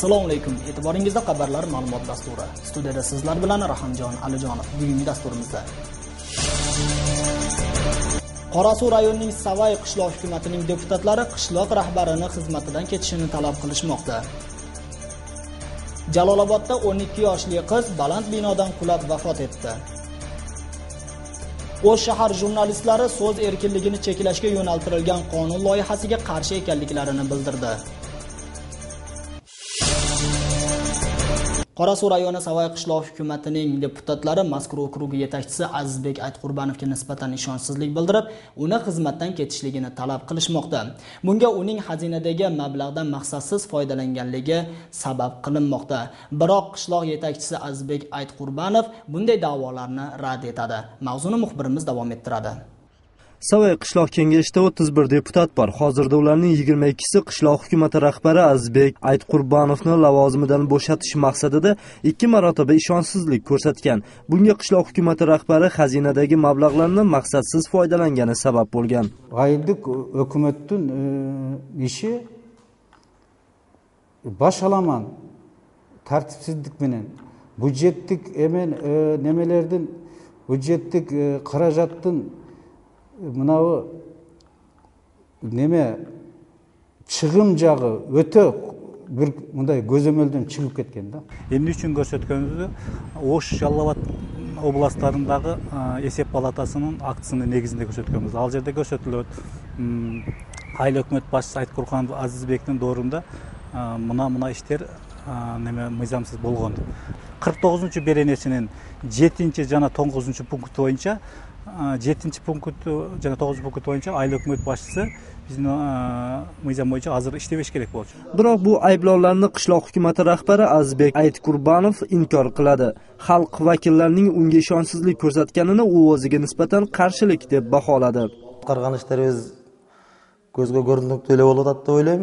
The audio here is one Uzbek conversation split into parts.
Assalomu alaykum. E'tiboringizda xabarlar ma'lumot dasturi. Studiyada sizlar bilan Rahimjon Alijonov. Bugungi dasturimizda Qorasuv rayonining Savay qishloq hukumatining deputatlari qishloq rahbarini xizmatidan ketishini talab qilishmoqda. Jalolobodda 12 yoshli qiz baland binodan qulab vafot etdi. O'sh shahar jurnalistlari so'z erkinligini cheklashga yo'naltirilgan qonun loyihasiga qarshi ekanliklarini bildirdi. Qorasuv rayoni Savay qishloq hukumatining deputatlari mazkur okrug yetakchisi Azizbek Aytqurbanovga nisbatan ishonchsizlik bildirib, uni xizmatdan ketishligini talab qilishmoqda. Bunga uning xazinadagi mablag'dan maqsadsiz foydalanganligi sabab qilinmoqda. Biroq qishloq yetakchisi Azizbek Aytqurbanov bunday da'volarni rad etadi. Mavzuni muxbirimiz davom ettiradi. Savay qishloq kengashida 31 deputat bor. Hozirda ularning 22si qishloq hukumati rahbari Azizbek Aytqurbanovni lavozimidan bo'shatish maqsadida 2 marotaba ishonchsizlik ko'rsatgan. Bunga qishloq hukumati rahbari xazinadagi mablag'larni maqsadsiz foydalangani sabab bo'lgan. Aylik hukumatning ishi baş alaman tartipsizlik bilen budjetlik nemelerden budjetlik qarajatın mınavi neme çıgım jagı öte bir mындай көзөмөлдөн чыгып кеткен да. Эмне үчүн көрсөткөнүбүздү Ош Жалал-Абад областарындагы эсеп палатасынын актысынын негизинде көрсөткөнбүз. Ал жерде көрсөтүлөт. Айыл өкмөт башчысы Айткурбанов Азизбектин доорунда мына иштер мыйзамсыз болгон. 49-беренесинин 7 жана 9 пункту боюнча 7 пункту жана 9 пункту боюнча айыл өкмөт башчысы биздин мыйзам боюнча азыр иштебеш керек болчу. Biroq bu ayblovlarni qishloq hukumati rahbari Azizbek Aytqurbanov inkor qiladi. Xalq vakillarining unga ishonchsizlik ko'rsatganini u o'ziga nisbatan qarshilik deb baholadi. Qargan ishlarimiz ko'zga ko'rindikli эле болот деп ойлойм.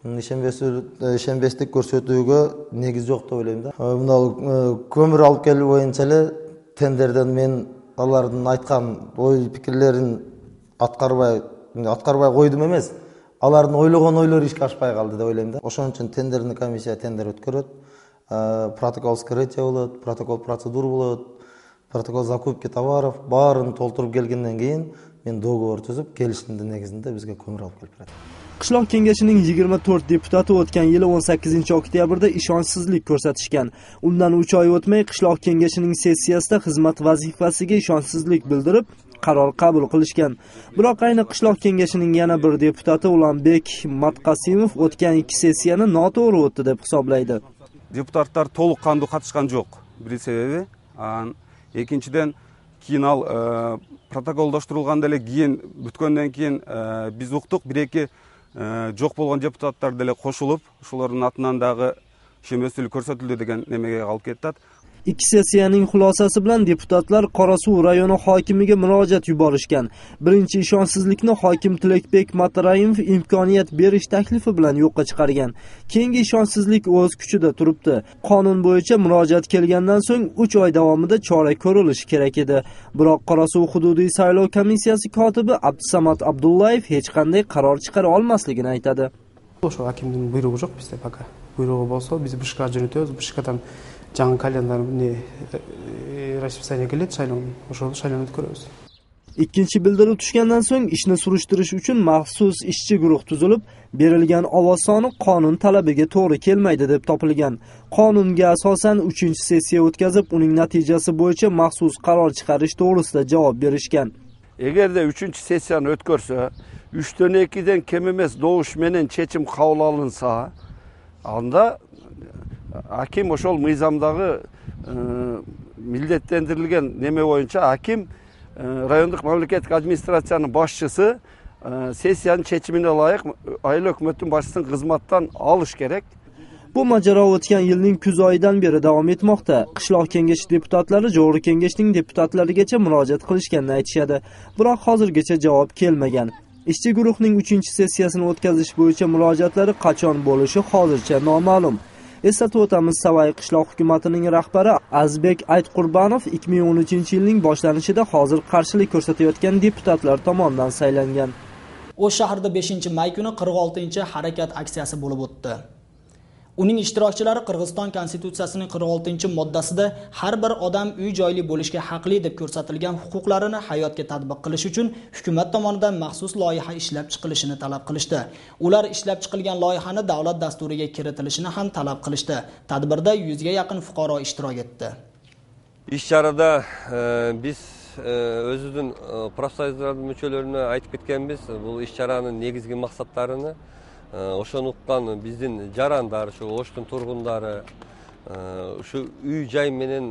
Ишенбестик көрсөтүүгө негиз жок деп ойлойм да. Мына көмүр алып келүү боюнча эле тендерден мен алардын айткан ой пикирлерин аткарбай койдум эмес. Алардын ойлогон ойлору ишке ашпай калды деп ойлойм да. Ошон үчүн тендерный комиссия тендер өткөрөт. Протокол вскрытия болот, протокол процедур болот, протокол закупки товаров баарын толтуруп келгенден кийин мен договор түзүп келишимдин негизинде бизге көмүр алып келип берет. Qishloq kengashining 24 deputati o'tgan yili 18-oktyabrda ishonchsizlik ko'rsatishgan. Undan 3 oy o'tmay qishloq kengashining sessiyasida xizmat vazifasiga ishonchsizlik bildirib, qaror qabul qilishgan. Biroq ayni qishloq kengashining yana bir deputati Ulanbek Matqasimov o'tgan 2 sessiyani noto'g'ri o'tdi deb hisoblaydi. Deputatlar to'liq qandu qatnashgan yo'q. Bir sebebi, ikkinchidan keyin al protokoldoштурулганда эле кийин бүткөндөн кийин биз уктук, бир-эки жок болгон депутаттар деле кошулуп, ошолордун атынан дагы ишенбестүүлүк көрсөтүлдү деген немеге алып кетет. İki sessiyaning xulosasi bilan deputatlar Qorasuv rayoni hokimiga murojaat yuborishgan. Birinchi ishonchsizlikni hokim Tilakbek Matarayimov imkoniyat berish taklifi bilan yo'qqa chiqargan. Keyingi ishonchsizlik o'z kuchida turibdi. Qonun bo'yicha murojaat kelgandan so'ng 3 oy davomida chora ko'rilishi kerak edi. Biroq Qorasuv hududiy saylov komissiyasi kotibi Abdusamad Abdullayev hech qanday qaror chiqara olmasligini aytadi. O'sha hokimning buyrug'i yo'q bizda пока. Buyrug'i bo'lsa, biz BШК jo'natamiz, BШКdan жаңы календар расписание келет, ошол шайлоону өткөрөбүз. Ikkinchi bildiruv tushgandan so'ng ishni surishtirish uchun maxsus ishchi guruh tuzilib, berilgan ovoz soni qonun talabiga to'g'ri kelmaydi deb topilgan. Qonunga asosan 3-sessiya o'tkazib, uning natijasi bo'yicha maxsus qaror chiqarish to'g'risida javob berishgan. Eğerde 3-sessiyani o'tkörsa, 3'ten 2'den kem emas doğuş menen çeçim kabul alınsa, anda hakim ошол мыйзамдагы милдеттендирилген неме боюнча hakim райондук мамлекеттик администрациянын башчысы сессиянын чечимине ылайык айыл өкмөттүн башчысын кызматтан алыш керек. Bu majaro o'tgan yilning kuz oyidan beri davom etmoqda. Qishloq kengashi deputatlari Jo'g'ri kengashning deputatlarigacha murojaat qilishganini aytishadi. Biroq hozirgacha javob kelmagan. Ishchi guruhning 3-sessiyasini o'tkazish bo'yicha murojaatlari qachon bo'lishi hozircha noma'lum. Eslatib o'tamiz, Savay qishloq hukumatining rahbari Azizbek Aytqurbanov 2013-yilning boshlanishida hozir qarshilik ko'rsatayotgan deputatlar tomonidan saylangan. O'sh shahrida 5-may kuni 46-harakat aksiyasi bo'lib o'tdi. Uning ishtirokchilari Qirg'iziston konstitutsiyasining 46-moddasida har bir odam uy-joyli bo'lishga haqli deb ko'rsatilgan huquqlarini hayotga tatbiq qilish uchun hukumat tomonidan maxsus loyiha ishlab chiqilishini talab qilishdi. Ular ishlab chiqilgan loyihani davlat dasturiga kiritilishini ham talab qilishdi. Tadbirda 100 ga yaqin fuqaro ishtirok etdi. İş-çarada biz özüdün profsoyuzlarning müçelerini aytib ketkenmiz. Bu iş-çaranın negizgi maksatlarını oşonu uqqan bizdin jaranдар, şu Oştun turgundары, şu uy-joy menen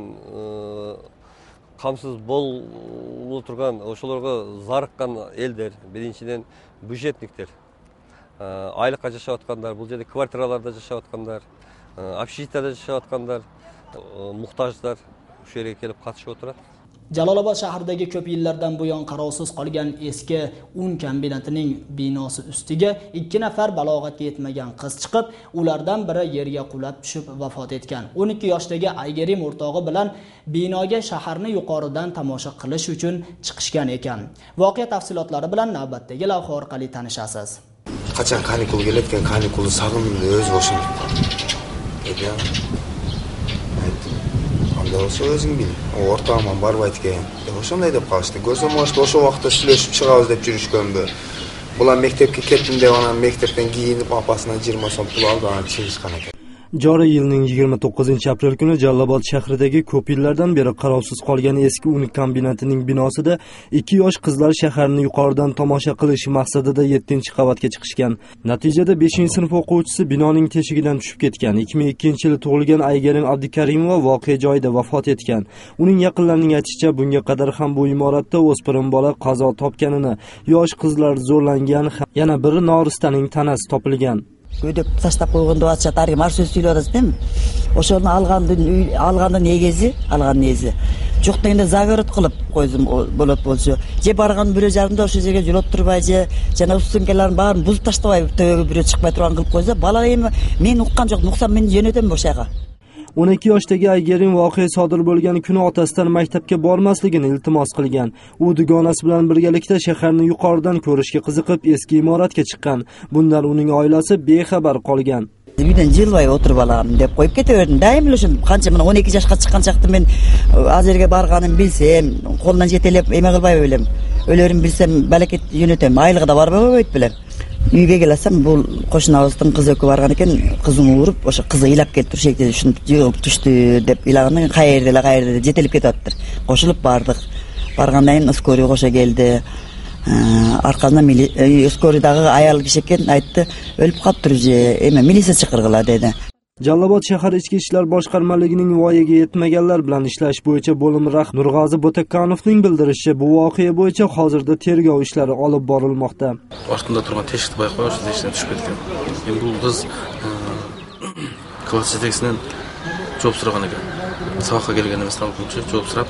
камсыз болуп турган, ошолорго зарыккан элдер, биринчиден бюджетниктер, айлыкка жашап аткандар, бул жерде квартираларда жашап аткандар, общежитияда жашап аткандар, muhtajlar shu yerga kelib qatnashib o'tiradi. Jalolobod shahridagi ko'p yillardan buyon qarovsiz qolgan eski un kombinatining binosi ustiga 2 nafar balog'atga yetmagan qiz chiqib, ulardan biri yerga qulab tushib vafot etgan. 12 yoshdagi Aygerim o'rtog'i bilan binoga shaharni yuqoridan tomosha qilish uchun chiqishgan ekan. Voqea tafsilotlari bilan navbatdagi lavha orqali tanishasiz. Qachon kanikul kelayotgan, kanikulni sag'indim, o'zi boshim. Olsa o'zing bil. O'rtog'im borib aytgan. O'shanday deb qolishdi. Ko'rsam o'sha vaqtda ishlashib chiqamiz deb yurishgandi. Bular maktabga ketdim deb, onam maktabdan kiyinib, opasidan 20 so'm pul oldi, ana chiqishgan ekan. Joriy yilning 29-aprel kuni Jalolobod shahridagi ko'p yillardan beri qarovsiz qolgan eski un kombinatining binosida 2 yosh qizlar shaharni yuqoridan tomosha qilish maqsadida 7-qavatga chiqishgan. Natijada 5-sinf o'quvchisi binoning teshigidan tushib ketgan. 2002-yili tug'ilgan Aygerim Abdukarimova voqea joyida vafot etgan. Uning yaqinlarining aytishicha, bunga qadar ham bu imoratda o'spirin bola qazo topganini, yosh qizlar zo'rlangan, yana biri noristaning tanasi topilgan. Ödep taştap koygundu atça tarih mar söz söylüyoruz değil mi? Oşonu algandı negezi. Çok degende zagorat kılıp koydum bolup bolsa. Je bargan biri jarımda oşu жерге жолоп турбай же жана устункаларын баарын бузуп таштабай төбөгө бирөө чыкпай турган кылып койсо, бала эми мен уккан жок, нуксам мен жөнөтөм ошол жака. 12 yoshdagi Aygerim voqea sodir bo'lgan kuni otasidan maktabga bormasligini iltimos qilgan. U dugonasi bilan birgalikda shaharni yuqoridan ko'rishga qiziqib eski imoratga chiqqan. Bundan uning oilasi bexabar qolgan. Uydan jilbay o'tirib olaman deb qo'yib ketaverdim. Daim o'shun qancha mana 12 yoshga chiqqan chaqda men azerga borganimni bilsem, qo'ldan jetelep eme qilbay o'ylem. O'lerim bilsem balaket yönetem, aylığı da barbay o'yt bilen. Uyga kelasam bu qo'shnimizning qizi borgan ekan, qizini urib, o'sha qizi ilab kelib turishdi, shuni yig'ib tushdi deb ilagandan qayerda jetelib ketyapti. Qo'shilib bordik. Borgandan keyin skoriy qo'sha keldi. Arqasından skoridagi ayol kishi ekan, aytdi, o'lib qolibdir, ema militsiya chaqirg'ila dedi. Jalolobod shahar ichki ishlar boshqarmaligining voyaga yetmaganlar bilan ishlash bo'yicha bo'lim rahbari Nurg'ozi Bo'takanovning bildirishicha, bu voqea bo'yicha hozirda tergov ishlari olib borilmoqda. Ortida turgan teshikni bayqash ishdan tushib ketgan. Endi bu qiz klass yetakchisidan javob so'ragan ekan. Saboqqa kelgan emas, talabchi javob so'rab,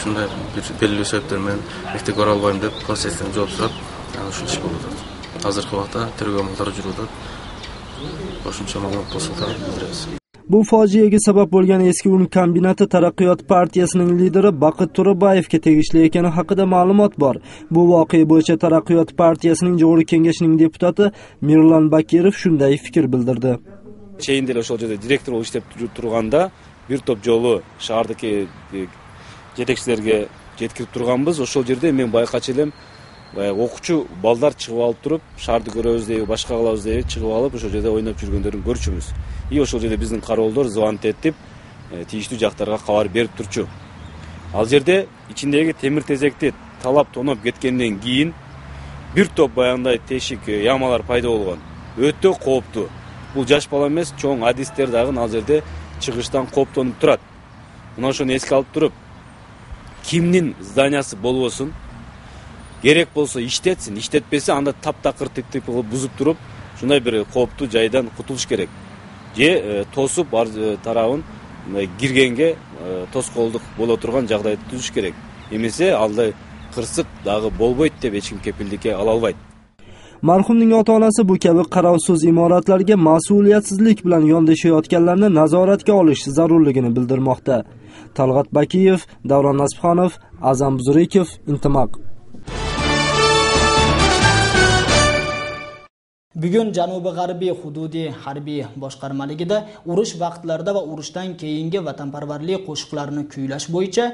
shunday bir belli sebepler men maktabga bora olmayman deb klass yetakchisidan javob so'rab, ana shu ish bo'ldi. Hozirgi vaqtda tergov amallari yuribdi. Bu fojiaga sabab bo'lgan eski un kombinati Taraqqiyot partiyasining lideri Baqit To'rabayevga tegishli ekani haqida ma'lumot bor. Bu voqea bo'yicha Taraqqiyot partiyasining Jo'g'ri kengashining deputati Mirlan Bakirov shunday fikr bildirdi. Cheyindel o'sha yerda direktor bo'lib ishlab turganda bir top jolu shahardagi yetakchilarga yetkirib turganmiz. O'sha yerda men bayqachilim o'quvchi balдар chiqib olib turib, shaharni ko'ramiz deb, boshqa qilamiz deb chiqib olib, o'sha yerda o'ynab yurganlarini ko'rchimiz. O'sha yerda bizning qarovlar звонок etib, tegishli жактарга xabar berib turchu. Al жерде içindagi temir tezekni talab tonop ketgenden keyin bir top bayanday teshik yamalar paydo bo'lgan. Өтө кооптуу. Бул жаш бала эмес, чоң адистер дагы ал жерде чыгыштан кооптонуп турат. Мына ошону эске алып туруп, кимдин зданиясы болбосун, керек болсо иштетсин, иштетпесе анда таптакыр тип-тип кылып бузуп туруп, ушундай бир кооптуу жайдан кутулуш керек. Же тосуп ар тарабын киргенге тоскоолдук боло турган жагдайды түзүш керек. Эмесе алда кырсык дагы болбойт деп эч ким кепилдикке ала албайт. Marhumning ota-onasi bu kabi qarovsiz imoratlarga mas'uliyatsizlik bilan yondashayotganlarni nazoratga olish zarurligini bildirmoqda. Talg'at Bakiyev, Davron Nasibxonov, Azam Buzurikov, Intimaq. Bugun Janubi-g'arbiy hududiy harbiy boshqarmaligida urush vaqtlarida va urushdan keyingi vatanparvarlik qo'shiqlarini kuylash bo'yicha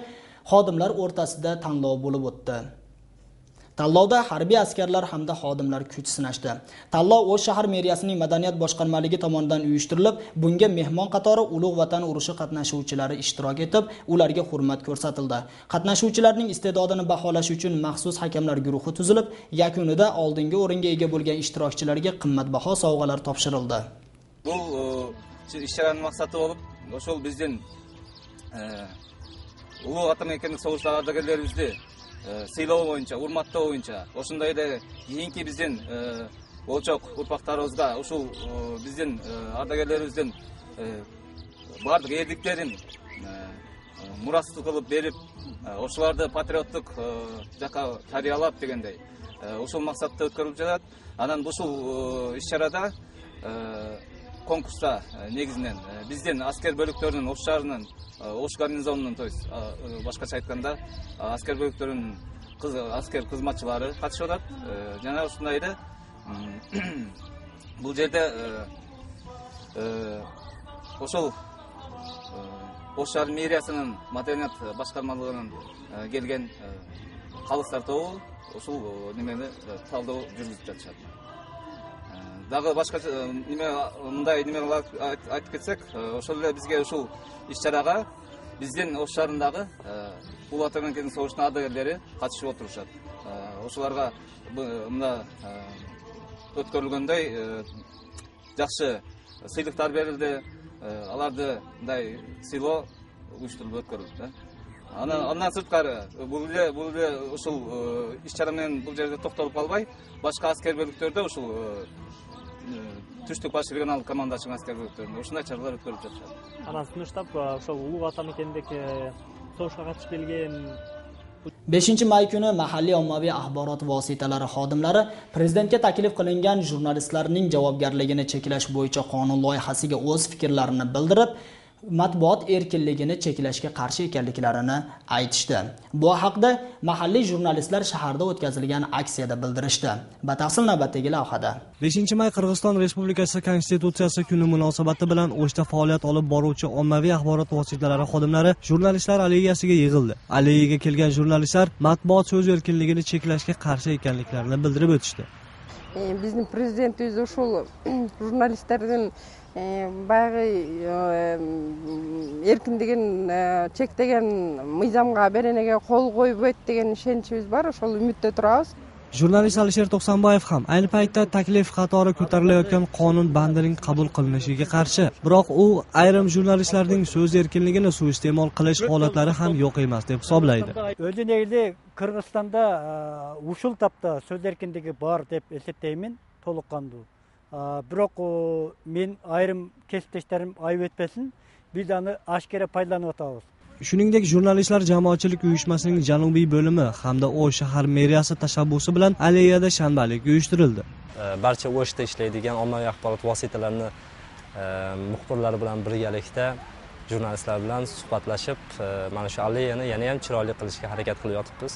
xodimlar o'rtasida tanlov bo'lib o'tdi. Tanlovda harbiy askarlar hamda xodimlar kuch sinashdi. Tanlov O'sh shahar meriyasining madaniyat boshqarmaligi tomonidan uyushtirilib, bunga mehmon qatori Ulug' Vatan urushi qatnashuvchilari ishtirok etib, ularga hurmat ko'rsatildi. Qatnashuvchilarning iste'dodini baholash uchun maxsus hakamlar guruhi tuzilib, yakunida oldingi o'ringa ega bo'lgan ishtirokchilarga qimmatbaho sovg'alar topshirildi. Bu ishlarning maqsadi bo'lib, o'shol bizning Ulug' Vatan ekenlik so'g'ishlar ardagirlarimizni сыйлоо боюнча, урматтоо боюнча, ошондой эле кийинки биздин болчок урпактарыбызга ушул биздин ардагерлерибиздин баардык эрдиктерин мурастуу кылып берип, ошолорду патриоттук жакка тарыялап дегендей ушул максатта өткөрүлүп жатат. Анан ушул иш-чарада конкурста негизинен биздин аскер бөлүктөрүнүн Ош шаарынын Ош гарнизонунун, то есть башкача айтканда аскер бөлүктөрүнүн аскер кызматчылары катышып атат. Жана ушундай эле бул жерде ошол Ош шаар мэриясынын маданият башкармалыгынан келген калыстар тобу ушул немени талдоо жүргүзүп жатышат. Дагы башка мындай неме айтып кетсек, ошол эле бизге ушул иш-чарага биздин Ош шаарындагы Улуу Ватан экен согуштун ардагерлери катышып отурушат. Ошолорго мына өткөрүлгөндөй жакшы сыйлыктар берилди. Аларды мындай сыйлоо уюштурулуп өткөрүлдү. Андан сырткары бул эле ушул иш-чара менен бул жерде токтолуп калбай, башка аскер бөлүктөрдө ушул түштүк баш регионалдык командачының аскер бөлүктөрүндө ушундай чаралар өткөрүлүп жатышат. Анан сунуштап ошол Улуу Ватан экендик согушка катышып келген 5-may kuni mahalliy ommaviy axborot vositalari xodimlari prezidentga taklif qilingan jurnalistlarning javobgarligini cheklash bo'yicha qonun loyihasiga o'z fikrlarini bildirib, matbuot erkinligini cheklashga qarshi ekanliklarini aytishdi. Bu haqda mahalliy jurnalistlar shaharda o'tkazilgan aksiyada bildirishdi. Batafsil navbatdagi lavhada. 5-may Qirg'iziston Respublikasi Konstitutsiyasi kuni munosabati bilan O'shda faoliyat olib boruvchi ommaviy axborot vositalari xodimlari jurnalistlar alleyasiga yig'ildi. Alleyaga kelgan jurnalistlar matbuot so'z erkinligini cheklashga qarshi ekanliklarini bildirib o'tishdi. Bizning prezidentimiz ошол jurnalistlarning баягы эркиндигин чектеген мыйзамга беренеге кол койбойт деген ишеничибиз бар. Ошол үмүттө турабыз. Jurnalist Alisher To'xsanboyev ham ayni paytda taklif qatori ko'tarilayotgan qonun bandining qabul qilinishiga qarshi. Biroq u ayrim jurnalistlarning so'z erkinligini suiiste'mol qilish holatlari ham yo'q emas deb hisoblaydi. O'zi negizde Qirg'izistonda ушул тапта сөз эркиндиги бар деп эсептеймин, толук кандуу. Бирок мен айрым кесиптештерим айып этпесин, биз аны ашкера пайдаланып атабыз. Shuningdek, jurnalistlar jamoatchilik uyushmasining janubiy bo'limi hamda O'sh shahar meriyasi tashabbusi bilan alleyada shanbalik uyushtirildi. Barcha O'shda ishlaydigan ommaviy axborot vositalarini muxbirlari bilan birgalikda jurnalistlar bilan suhbatlashib, mana shu alleyani yana ham chiroyli qilishga harakat qilib yotibmiz.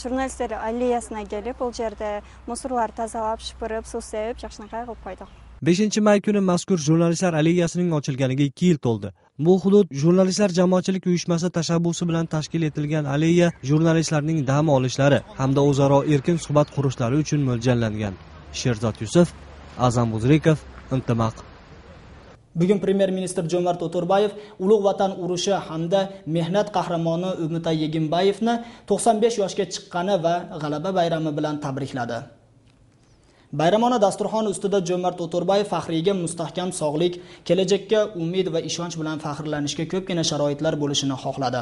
Jurnalistlar alleyasına gelip, o yerde musurlar tazalab, shipirib, suv sevib, yaxshinaqay qilib qo'ydik. 5-may kuni mazkur jurnalistlar alleyasining ochilganiga 2 yil to'ldi. Bu hudud jurnalistlar jamoatchilik uyushmasi tashabbusi bilan tashkil etilgan alleya jurnalistlarning dam olishlari hamda o'zaro erkin suhbat qurishlari uchun mo'ljallangan. Sherzod Yusuf, Azam Buzrikov, Intimaq. Bugun Premier Ministr Jo'mart O'to'rbayev Ulug' Vatan urushi hamda mehnat qahramoni Umita Yegimbayevni 95 yoshga chiqqani va g'alaba bayrami bilan tabrikladi. Bayramona dasturxon ustida Jo'mart O'to'rbayev faxriyga mustahkam sog'lik, kelajakka umid va ishonch bilan faxrlanishga ko'pgina sharoitlar bo'lishini xohladi.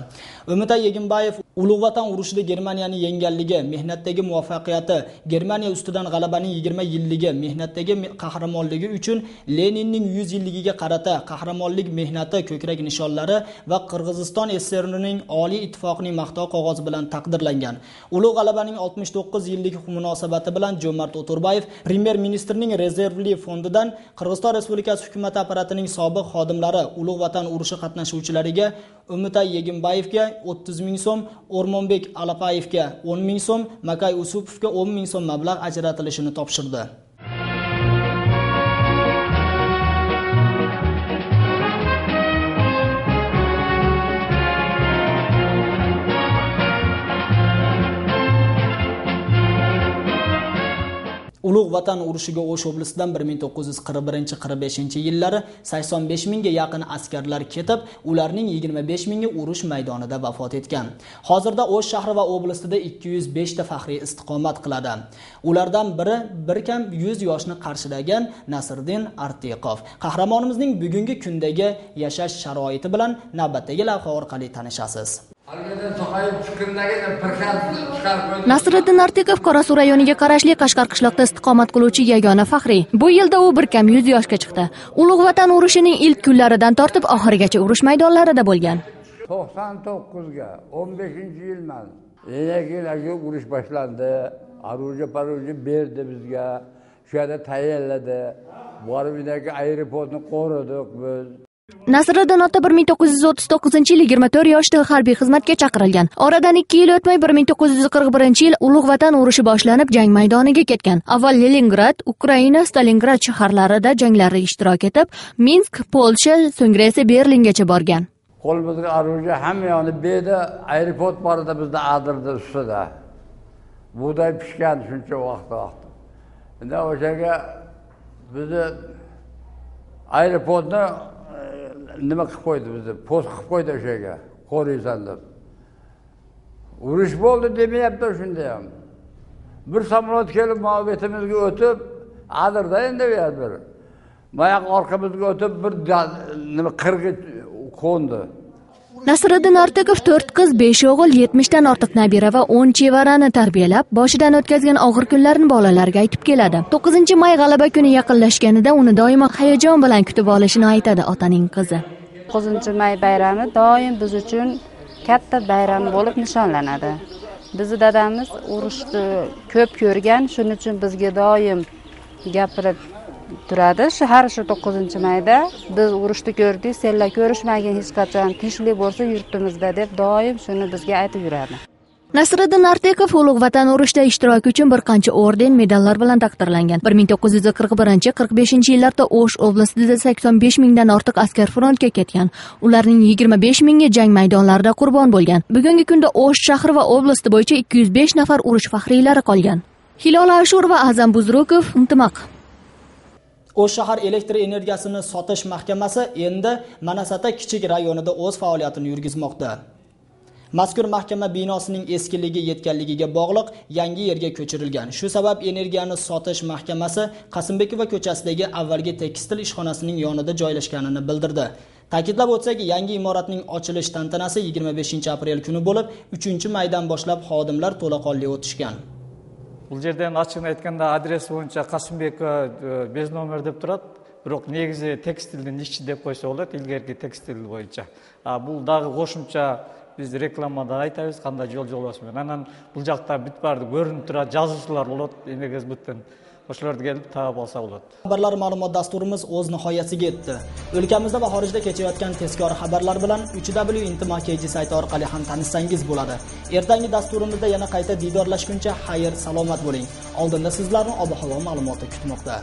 Umita Yegimbayev Ulug' Vatan urushida Germaniyani yengganligi, mehnatdagi muvaffaqiyati, Germaniya ustidan g'alabaning 20 yilligi, mehnatdagi qahramonligi uchun Leninning 100 yilligiga qarata qahramonlik mehnati ko'krak nishonlari va Qirg'iziston SSRning Oliy ittifoqining maqtov qog'ozi bilan taqdirlangan. Ulug' g'alabaning 69 yillik munosabati bilan Jo'mart O'to'rbayev Premier Ministrning rezervli fondidan Qirg'iziston Respublikasi hukumat apparatining sobiq xodimlari Ulug' Vatan urushi qatnashuvchilariga Umita Yegimbayevga 30 ming so'm, O'rmonbek Alapayevga 10 ming so'm, Makay Usupovga 10 ming so'm mablag' ajratilishini topshirdi. Ulug' Vatan urushiga O'sh oblastidan 1941-45 yillari 85 mingga yaqin askarlar ketib, ularning 25 mingi urush maydonida vafot etgan. Hozirda O'sh shahri va oblastida 205 ta faxriy istiqomat qiladi. Ulardan biri bir kam 100 yoshni qarshilagan Nasriddin Artiqov. Qahramonimizning bugungi kundagi yashash sharoiti bilan navbatdagi lavha orqali tanishasiz. Nasriddin Artiqov Qorasuv rayoniga qarashli Qashqar qishloqda istiqomat qiluvchi yagona faxriy. Bu yilda u bir kam 100 yoshga chiqdi. Ulug' Vatan urushining ilk kunlaridan tortib oxirigacha urush maydonlarida bo'lgan. 99ga 15-yilman. Yana urush boshlandi. Aruja berdi bizga. Shu yerda tayyorladi. Boribidagi aeroportni qo'ridik biz. Nasriddin ota 1939-yil 24 yoshda harbiy xizmatga chaqirilgan. Oradan 2 yil o'tmay 1941-yil Ulug' Vatan urushi boshlanib, jang maydoniga ketgan. Avval Leningrad, Ukraina, Stalingrad shaharlarida janglarda ishtirok etib, Minsk, Polsha, so'ngra esa Berlingacha borgan. Qo'limizga aruja hamma yoni berdi, aeroport borida bizni adirdi ustida. Buday pishgan shuncha vaqt. Endi o'shaga bizni aeroportni nima qilib qo'ydi bizni? Post qilib qo'ydi o'shaga. Qo'riysan deb. Urush bo'ldi demayapti shunda ham. Bir samolyot kelib ma'betimizga o'tib, adirda endi bu yer bir. Mayoq orqamizga o'tib bir nima qirg'ich qo'ndi. Nasriddin Artiqov 4 qiz, 5 o'g'il, 70 dan ortiq nabira va 10 chevarani tarbiyalab, boshidan o'tkazgan og'ir kunlarni bolalarga aytib keladi. 9-may g'alaba kuni yaqinlashganida uni doimo hayajon bilan kutib olishini aytadi otaning qizi. 9-may bayrami doim biz uchun katta bayram bo'lib nishonlanadi. Bizni dadamiz urushni ko'p ko'rgan, shuning uchun bizga doim gapirib turadi. Har shu 9-mayda biz urushni ko'rdik, senlar ko'rishmagin hech qachon, tinchlik bo'lsa yurtimizda deb doim shuni bizga aytib yuradi. Nasriddin Artiqov Ulug' Vatan urushida ishtiroki uchun bir qancha orden, medallar bilan taqdirlangan. 1941-45-yillarda O'sh oblastida 85 mingdan ortiq askar frontga ketgan. Ularning 25 mingi jang maydonlarida qurbon bo'lgan. Bugungi kunda O'sh shahri va oblasti bo'yicha 205 nafar urush faxriylari qolgan. Hilol Ashur va Azam Buzrukov, Intimaq. O'sh shahar elektr energiyasini sotish mahkamasi endi Manasata kichik rayonida o'z faoliyatini yurgizmoqda. Mazkur mahkama binosining eskiligi yetganligiga bog'liq yangi yerga ko'chirilgan. Shu sabab energiyani sotish mahkamasi Qosimbekova ko'chasidagi avvalgi tekstil ishxonasining yonida joylashganini bildirdi. Ta'kidlab o'tsak, yangi imoratning ochilish tantanasi 25-aprel kuni bo'lib, 3-maydan boshlab xodimlar to'laqonli o'tishgan. Бұл жерден ашығын айтқанда адрес бойынша Қасымбекова без номер деп тұрады. Бірақ негізі текстилдің іші деп қойса болады, илгерки текстил бойынша. Бұл дағы қошымша біз рекламада айтабыз, қандай жол басымен. Анан бұл жақта бүт барды көрініп тұрады, жазушылар болады, енегіз бүттен. O'shalarga kelib tavab olsa bo'ladi. Xabarlar ma'lumot dasturimiz o'z nihoyasiga yetdi. O'lkamizda va xorijda kechayotgan tezkor xabarlar bilan 3w.intimaq.kg sayti orqali ham tanishsangiz bo'ladi. Ertangi dasturimizda yana qayta didorlashguncha xayr, salomat bo'ling. Oldinda sizlarni ob-havo ma'lumoti kutmoqda.